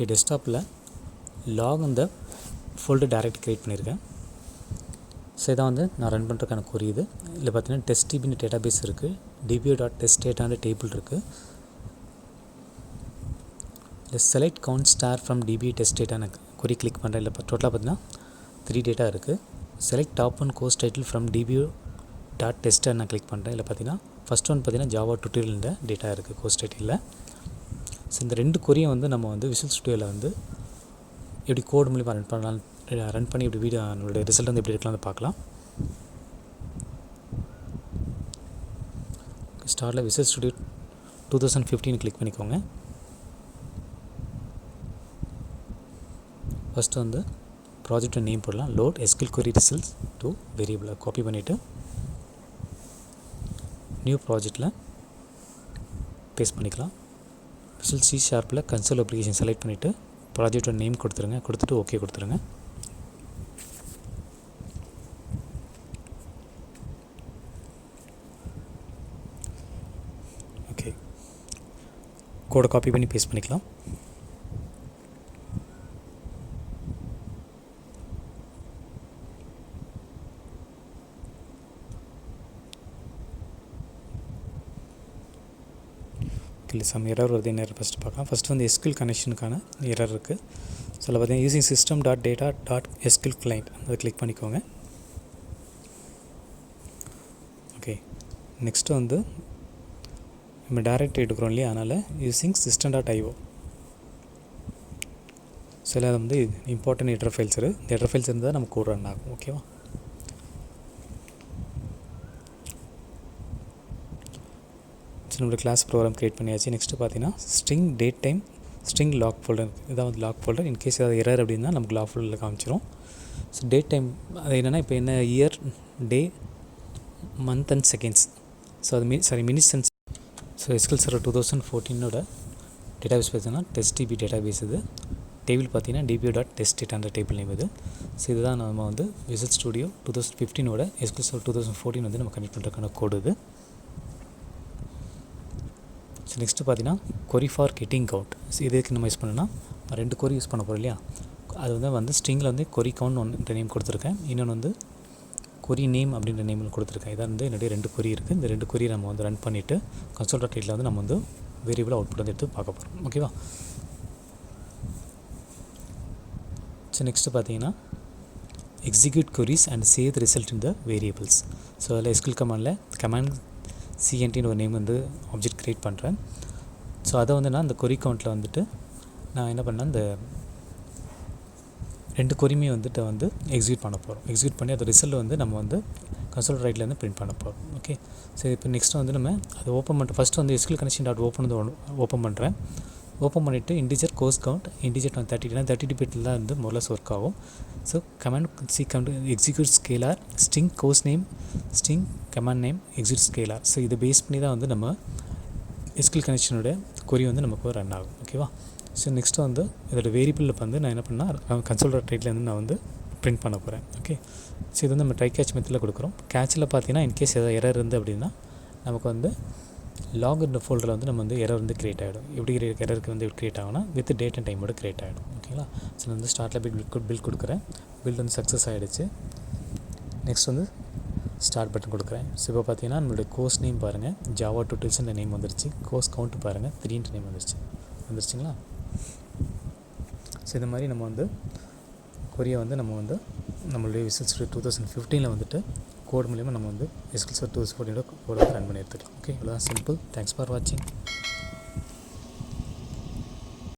Okay, டெஸ்க்டாப்பில் lock இந்த folder direct create பண்ணியிருக்கேன். So இதான் வந்து நான் ரன் பண்ணுறதுக்கான கொரி இது. இதில் பார்த்தீங்கன்னா டெஸ்ட் டிபின்னு டேட்டா பேஸ் இருக்குது, dba.testdata டேபிள் இருக்குது. இல்லை select count star from dba test டேட்டான்னு கொரி கிளிக் பண்ணுறேன். இல்லை டோட்டலாக பார்த்தீங்கன்னா 3 டேட்டா இருக்குது. Select top one course title from dba.test நான் கிளிக் பண்ணுறேன். இல்லை பார்த்தீங்கன்னா ஃபஸ்ட் ஒன் பார்த்தீங்கன்னா ஜாவா டுட்டோரியல் இந்த டேட்டா இருக்குது கோர்ஸ் டைட்டிலில். ஸோ இந்த 2 கொரியும் வந்து நம்ம வந்து விசுவல் ஸ்டுடியோவில் வந்து எப்படி கோட் மூலிமா ரன் பண்ணி எப்படி வீடியோ நம்மளுடைய ரிசல்ட் வந்து எப்படி இருக்கலாம் பார்க்கலாம். ஸ்டார்ட்டில் விசுவல் ஸ்டுடியோ 2015 கிளிக் பண்ணிக்கோங்க. ஃபஸ்ட்டு வந்து ப்ராஜெக்ட் நேம் போடலாம். Load SQL query results to வேரியபிளை காப்பி பண்ணிவிட்டு நியூ ப்ராஜெக்டில் பேஸ்ட் பண்ணிக்கலாம். Visual C# console application select பண்ணிவிட்டு ப்ராஜெக்டோட நேம் கொடுத்துருங்க. கொடுத்துட்டு ஓகே கொடுத்துருங்க. ஓகே, கோடை காப்பி பண்ணி பேஸ்ட் பண்ணிக்கலாம். இல்லை சம் எரர் வருது. என்ன எரர் ஃபஸ்ட்டு பார்க்கலாம். ஃபஸ்ட்டு வந்து SQL கனெக்ஷனுக்கான எரர் இருக்குது. ஸோ அதில் பார்த்தீங்கன்னா யூசிங் system.data.sql client அதை கிளிக் பண்ணிக்கோங்க. ஓகே, நெக்ஸ்ட்டு வந்து நம்ம டைரக்ட் எடுக்கிறோம் இல்லையா, அதனால் யூசிங் system.io. ஸோ இதில் வந்து இம்பார்ட்டன்ட் ஹெடர் ஃபைல்ஸ் இருக்குது. இந்த ஹெடர் ஃபைல்ஸ் இருந்தால் நம்ம கோட் ரன் ஆகும். ஓகேவா? நம்மளோட கிளாஸ் ப்ரோக்ராம் க்ரியேட் பண்ணியாச்சு. நெக்ஸ்ட்டு பார்த்தீங்கன்னா string date time string log folder, இதான் வந்து லாக் ஃபோல்டர். இன்கேஸ் ஏதாவது எரர் அப்படின்னா நமக்கு லாக் ஃபோல்டரில் காமிச்சிரும். ஸோ டேட் டைம் அது என்னென்னா இப்போ என்ன year, day, month and seconds. So அது minutes and. So SQL Server 2014 database பார்த்தீங்கன்னா டெஸ்ட் டிபி டேட்டாபேஸ். இது டேபிள் பார்த்தீங்கன்னா dba.testdata டேபிள் நேம் இது. ஸோ இதுதான் நம்ம வந்து விசுவல் ஸ்டுடியோ 2015 SQL Server 2014 வந்து நம்ம கனெக்ட் பண்ணுறதுக்கான கோடு இது. ஸோ நெக்ஸ்ட்டு பார்த்தீங்கன்னா கொரி ஃபார் கெட்டிங் கவுண்ட். ஸோ இதுக்கு நம்ம யூஸ் பண்ணோன்னா 2 கொரி யூஸ் பண்ண போகிறோம் இல்லையா. அது வந்து ஸ்ட்ரிங்கில் வந்து கொரி கவுண்ட் ஒன்று நேம் கொடுத்துருக்கேன், இன்னொன்று வந்து கொரி நேம் அப்படின்ற நேமில் கொடுத்துருக்கேன். இதான் வந்து என்னுடைய 2 கொரி இருக்குது. இந்த 2 கொரியை நம்ம வந்து ரன் பண்ணிவிட்டு console.writeல் வந்து நம்ம வந்து வேரியபிள் அவுட்புட் வந்து எடுத்து பார்க்க போகிறோம். ஓகேவா? ஸோ நெக்ஸ்ட்டு பார்த்தீங்கன்னா execute queries and save the result in the variables. So அதில் SQL கமாண்ட் CNTன்னு ஒரு நேம் வந்து ஆப்ஜெக்ட் க்ரியேட் பண்ணுறேன். ஸோ அதை வந்து நான் இந்த கொரி கவுண்ட்டில் வந்துட்டு நான் என்ன பண்ணேன், இந்த 2 கொரியுமே வந்துட்டு வந்து எக்ஸிக்யூட் பண்ண போகிறோம். எக்ஸிக்யூட் பண்ணி அது ரிசல்ட் வந்து நம்ம வந்து console.writeல் வந்து பிரிண்ட் பண்ண போகிறோம். ஓகே, ஸோ இப்போ நெக்ஸ்ட்டு வந்து நம்ம அதை ஓப்பன் பண்ணிட்டு ஃபஸ்ட்டு வந்து SQL connection.open வந்து ஓப்பன் பண்ணுறேன். ஓப்பன் பண்ணிவிட்டு இன்டிஜர் கோர்ஸ் கவுண்ட் இன்டிஜர் 30 டிபிட்டில் தான் வந்து மொரலஸ் ஒர்க் ஆகும். So command execute scalar string course name string command name execute scalar. So இதை பேஸ் பண்ணி தான் வந்து நம்ம SQL கனெக்ஷனோட கொரி வந்து நமக்கு ரன் ஆகும். ஓகேவா? ஸோ நெக்ஸ்ட்டு வந்து இதோட வேரியபிளில் வந்து நான் என்ன பண்ணால் console.writeல் வந்து நான் வந்து பிரிண்ட் பண்ண போகிறேன். ஓகே, ஸோ இது வந்து நம்ம ட்ரை கேட்ச் மெத்தடில் கொடுக்குறோம். கேட்சில் பார்த்தீங்கன்னா இன்கேஸ் ஏதாவது எரர் இருந்து அப்படின்னா நமக்கு வந்து லாக் இந்த ஃபோல்டரில் வந்து நம்ம வந்து எரர் வந்து க்ரியேட் ஆகிடும். எப்படி எரருக்கு வந்து க்ரியேட் ஆகும்னா வித் டேட் அண்ட் டைமோட க்ரியேட் ஆகிடும். ஓகேங்களா? ஸோ நான் வந்து ஸ்டார்ட்டில் பில் கொடுக்குறேன். பில் வந்து சக்ஸஸ் ஆகிடுச்சு. நெக்ஸ்ட் வந்து ஸ்டார்ட் பட்டன் கொடுக்குறேன். ஸோ இப்போ பார்த்தீங்கன்னா நம்மளுடைய கோர்ஸ் நேம் பாருங்கள், ஜாவா டுட்டோரியல்ஸ்ன்ற நேம் வந்துருச்சு. கோர்ஸ் கவுண்ட் பாருங்கள் 3 நேம் வந்துருச்சுங்களா? ஸோ இந்த மாதிரி நம்ம வந்து கொரியை வந்து நம்மளுடைய விசுவல் ஸ்டுடியோ 2015 வந்துட்டு கோட் மூலிமா நம்ம வந்து SQL Server 2014 கோட் வந்து ரன் பண்ணி எடுத்துக்கலாம். ஓகே, இவ்வளோதான் சிம்பிள். தேங்க்ஸ் ஃபார் வாட்சிங்.